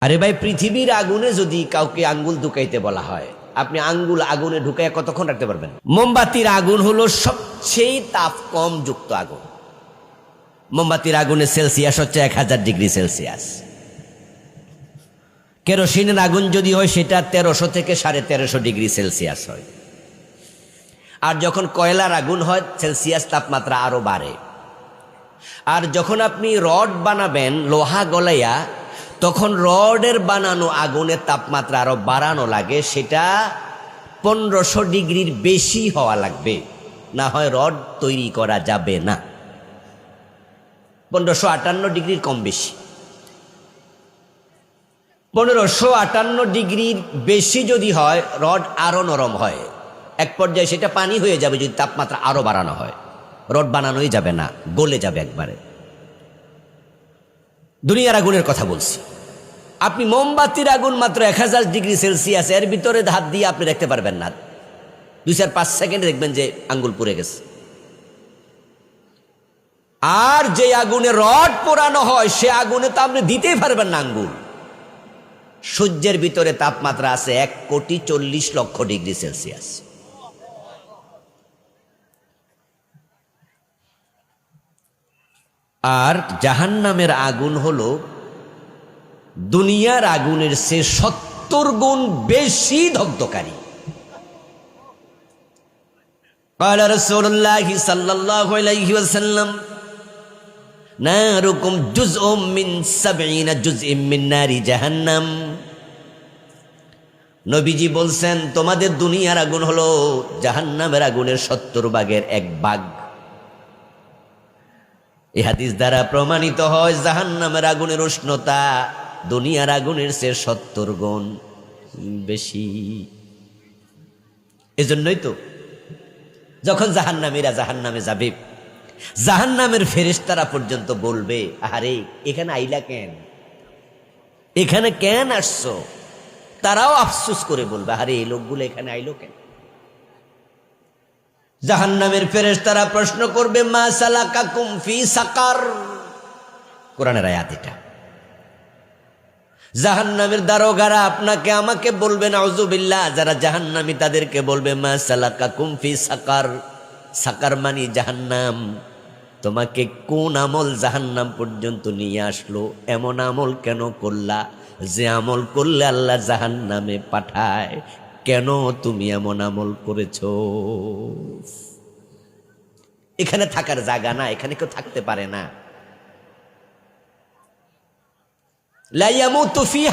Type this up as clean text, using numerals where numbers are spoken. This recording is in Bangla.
আরে ভাই, পৃথিবীর আগুনে যদি কাউকে আঙ্গুল ঢুকাইতে বলা হয়, আপনি আঙ্গুল আগুনে ঢুকাইয়া কতক্ষণ রাখতে পারবেন? মোমবাতির আগুন হলো সবচেয়ে তাপ কম যুক্ত আগুন। মোমবাতির আগুনের সেলসিয়াস হচ্ছে 1000 ডিগ্রি সেলসিয়াস। কেরোসিনের আগুন যদি হয় সেটা 1300 থেকে 1350 ডিগ্রি সেলসিয়াস হয়। আর যখন কয়লার আগুন হয় সেলসিয়াস তাপমাত্রা আরো বাড়ে। আর যখন আপনি রড বানাবেন লোহা গলাইয়া, তখন রডের বানানো আগুনের তাপমাত্রা আরো বাড়ানো লাগে, সেটা 1500 ডিগ্রির বেশি হওয়া লাগবে, না হয় রড তৈরি করা যাবে না। 1558 ডিগ্রির কম বেশি। 1558 ডিগ্রির বেশি যদি হয় রড আরো নরম হয়, এক পর্যায়ে সেটা পানি হয়ে যাবে যদি তাপমাত্রা আরো বাড়ানো হয়। রড বানানোই যাবে না, গলে যাবে একবারে। দুনিয়ার আগুনের কথা বলছি। আপনি মোমবাতির আগুন মাত্র 1000 ডিগ্রি সেলসিয়াস, এর ভিতরে হাত দিয়ে আপনি দেখতে পারবেন না। 2-5 সেকেন্ড দেখবেন যে আঙ্গুল পুড়ে গেছে। আর যে আগুনে রড পোড়ানো হয় সে আগুনে তো আপনি দিতেই পারবেন না আঙ্গুল। সূর্যের ভিতরে তাপমাত্রা আছে 1,40,00,000 ডিগ্রি সেলসিয়াস। আর জাহান্নামের আগুন হলো দুনিয়ার আগুনের চেয়ে 70 গুণ বেশি দগ্ধকারী। قال رسول الله صلى الله عليه وسلم ناركم جزء من 70 جزء من نار جهنم। নবীজি বলছেন তোমাদের দুনিয়ার আগুন হলো জাহান্নামের আগুনের 70 ভাগের 1 ভাগ। এই হাদিস দ্বারা প্রমাণিত হয় জাহান্নামের আগুনের উষ্ণতা দুনিয়ার আগুনের চেয়ে 70 গুণ বেশি। এজন্যই তো যখন জাহান্নামীরা জাহান্নামে যাবে, জাহান্নামের ফেরেশতারা পর্যন্ত বলবে, আরে এখানে আইলা কেন, এখানে কেন আসছো? তারাও আফসোস করে বলবে, আরে এই লোকগুলো এখানে আইলো কেন? জাহান্নামের ফেরেশতারা প্রশ্ন করবে, মা সালাকাকুম ফি সাকার। কোরআনের আয়াত এটা। জাহান্নামের দারোগারা আপনাকে আমাকে বলবে, নাউযুবিল্লাহ, যারা জাহান্নামী তাদেরকে বলবে, মা সালাকাকুম ফি সাকার। সাকার মানে জাহান্নাম। তোমাকে কোন আমল জাহান্নাম পর্যন্ত নিয়ে আসলো? এমন আমল কেন করলা যে আমল করলে আল্লাহ জাহান্নামে পাঠায়? কেন তুমি এমন আমল করেছো? এখানে থাকার জায়গা না, এখানে কেউ থাকতে পারে না। লা ইয়ামুতু ফিহা